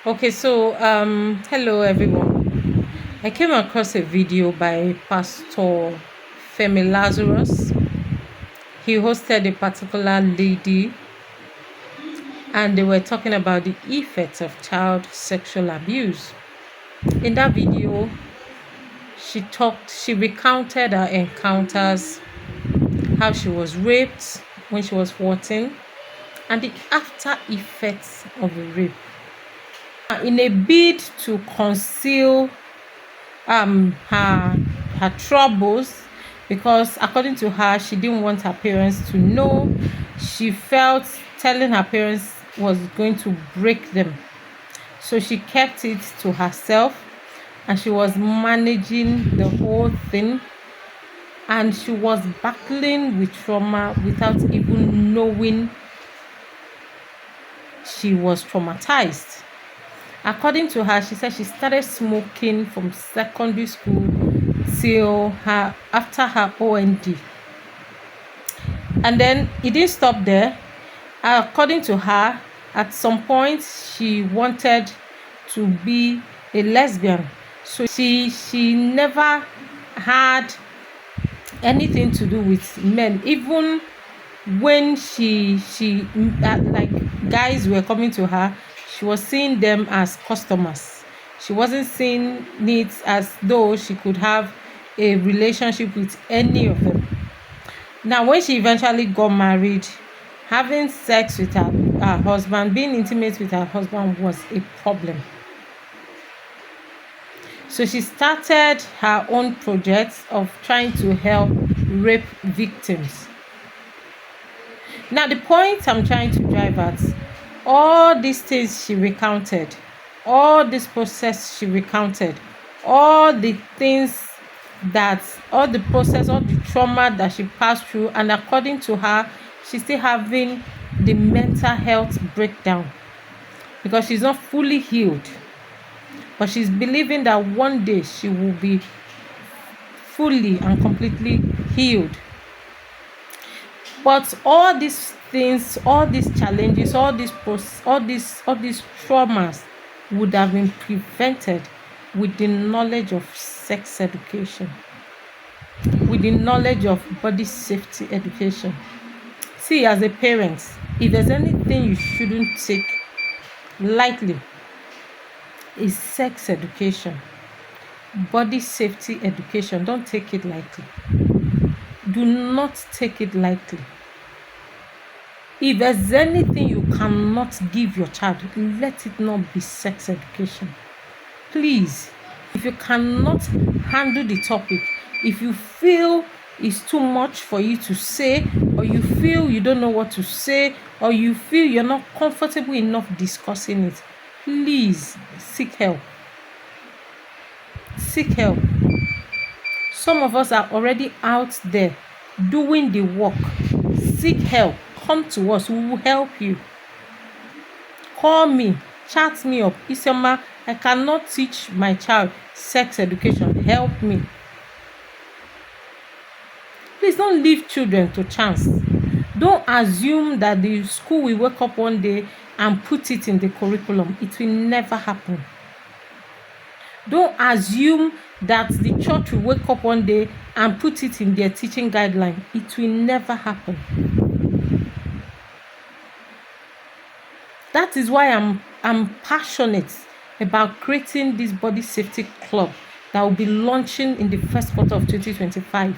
Okay, so hello everyone. I came across a video by Pastor Femi Lazarus. He hosted a particular lady, and they were talking about the effects of child sexual abuse. In that video, she recounted her encounters, how she was raped when she was 14, and the after effects of the rape. In a bid to conceal her troubles, because according to her she didn't want her parents to know. She felt telling her parents was going to break them, so she kept it to herself, and she was managing the whole thing, and she was battling with trauma without even knowing she was traumatized. According to her, she said she started smoking from secondary school till her after her OND. And then it didn't stop there. According to her, at some point she wanted to be a lesbian. So she never had anything to do with men. Even when like guys were coming to her, she was seeing them as customers. She wasn't seeing it as though she could have a relationship with any of them. Now, when she eventually got married, having sex with her husband, being intimate with her husband was a problem. So she started her own project of trying to help rape victims. Now, the point I'm trying to drive at, all these things she recounted, all this process she recounted, all the things that, all the process, all the trauma that she passed through, and according to her, she's still having the mental health breakdown because she's not fully healed. But she's believing that one day she will be fully and completely healed. But all these things, all these challenges, all these traumas would have been prevented with the knowledge of sex education, with the knowledge of body safety education. See, as a parent, if there's anything you shouldn't take lightly, is sex education, body safety education. Don't take it lightly. Do not take it lightly. If there's anything you cannot give your child, let it not be sex education. Please, if you cannot handle the topic, if you feel it's too much for you to say, or you feel you don't know what to say, or you feel you're not comfortable enough discussing it, please seek help. Seek help. Some of us are already out there doing the work. Seek help. Come to us. We will help you. Call me. Chat me up. Isioma, I cannot teach my child sex education. Help me. Please don't leave children to chance. Don't assume that the school will wake up one day and put it in the curriculum. It will never happen. Don't assume that the church will wake up one day and put it in their teaching guideline. It will never happen. That is why I'm passionate about creating this body safety club that will be launching in the first quarter of 2025.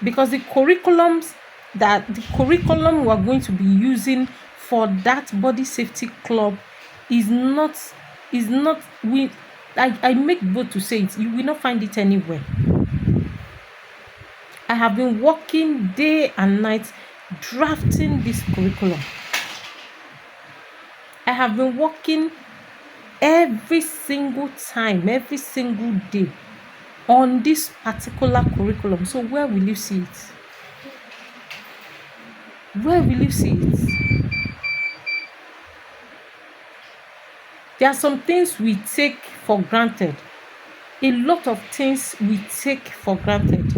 Because the curriculum we are going to be using for that body safety club is not I make bold to say it, you will not find it anywhere. I have been working day and night drafting this curriculum. I have been working every single time, every single day on this particular curriculum. So where will you see it? Where will you see it? There are some things we take for granted. A lot of things we take for granted.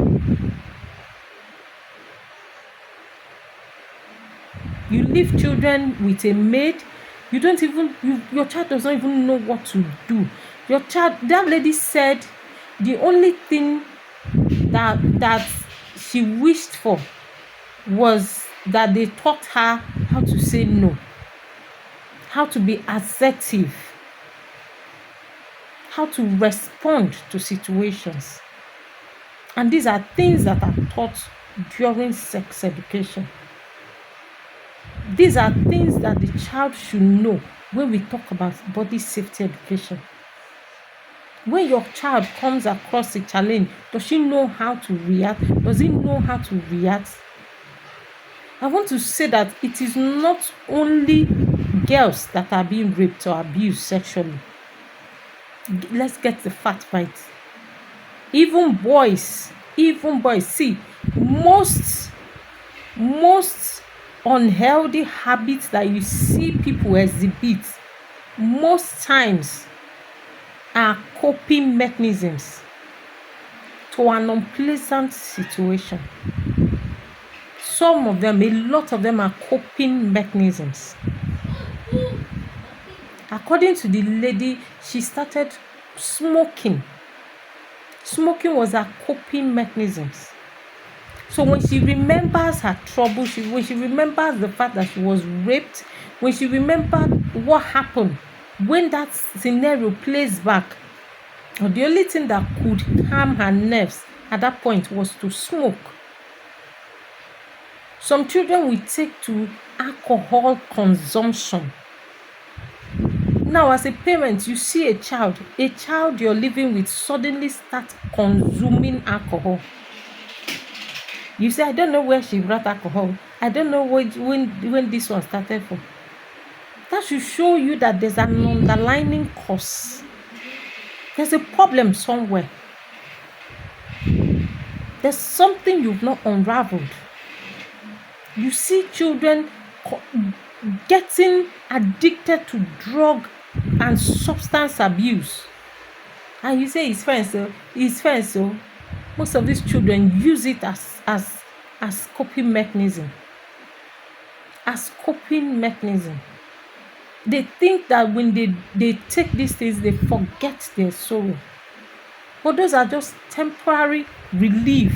You leave children with a maid. You don't even, your child does not even know what to do. Your child, that lady said the only thing that she wished for was that they taught her how to say no, how to be assertive, how to respond to situations. And these are things that are taught during sex education. These are things that the child should know when we talk about body safety education. When your child comes across a challenge, does she know how to react? Does he know how to react? I want to say that it is not only girls that are being raped or abused sexually. Let's get the fact right. Even boys. See, most unhealthy habits that you see people exhibit most times are coping mechanisms to an unpleasant situation. Some of them, a lot of them, are coping mechanisms. According to the lady, she started smoking. Smoking was her coping mechanisms. So when she remembers her trouble, when she remembers the fact that she was raped, when she remembers what happened, when that scenario plays back, the only thing that could calm her nerves at that point was to smoke. Some children will take to alcohol consumption. Now, as a parent, you see a child you're living with suddenly start consuming alcohol. You say, I don't know where she brought alcohol. I don't know when this one started from. That should show you that there's an underlying cause. There's a problem somewhere. There's something you've not unraveled. You see children getting addicted to drug and substance abuse. And you say it's fine, so most of these children use it as coping mechanism. As coping mechanism. They think that when they take these things, they forget their sorrow. But those are just temporary relief.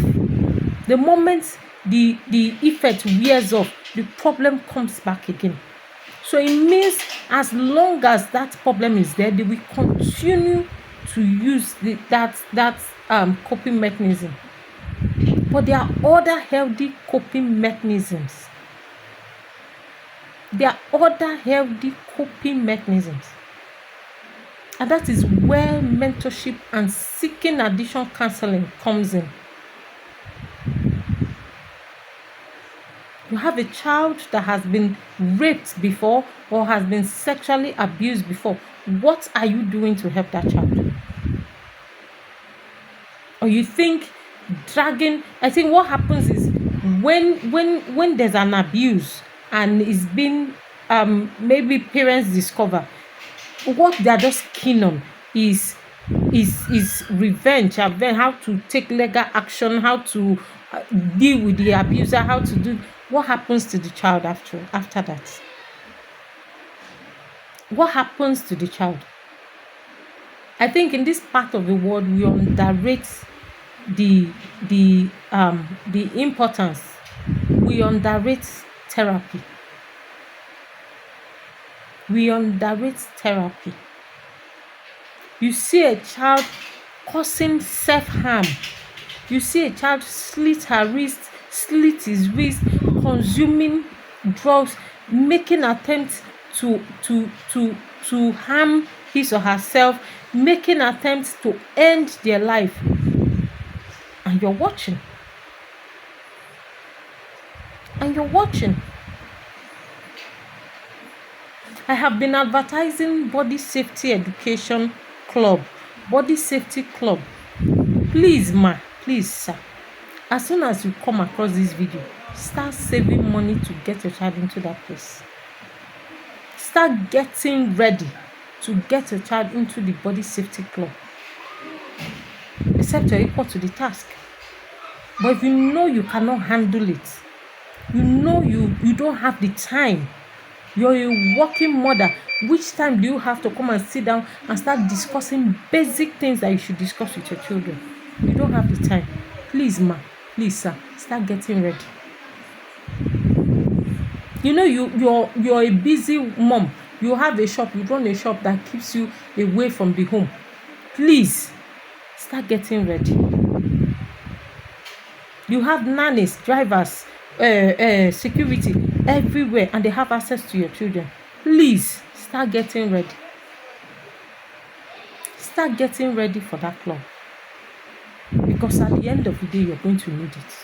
The moment the effect wears off, the problem comes back again. So it means as long as that problem is there, they will continue to use that coping mechanism. But there are other healthy coping mechanisms. There are other healthy coping mechanisms. And that is where mentorship and seeking additional counseling comes in. You have a child that has been raped before or has been sexually abused before. What are you doing to help that child? Or you think dragging, I think what happens is when there's an abuse and it's been maybe parents discover, what they're just keen on is revenge, how to take legal action, how to deal with the abuser, how to do. What happens to the child after that? What happens to the child? I think in this part of the world we underrate the importance. We underrate therapy. We underrate therapy. You see a child causing self-harm. You see a child slit her wrist, slit his wrist, consuming drugs, making attempts to harm his or herself, making attempts to end their life. And you're watching. I have been advertising Body Safety Education Club, Body Safety Club. Please, sir, as soon as you come across this video, start saving money to get your child into that place. Start getting ready to get your child into the Body Safety Club. Except you're equal to the task. But if you know you cannot handle it, you know you don't have the time, you're a working mother, Which time do you have to come and sit down and start discussing basic things that you should discuss with your children? You don't have the time. Please, ma, please, sir, start getting ready. You know, you're a busy mom. You have a shop, you run a shop that keeps you away from the home. Please, start getting ready. You have nannies, drivers, security everywhere, and they have access to your children. Please, start getting ready. Start getting ready for that club. Because at the end of the day, you're going to need it.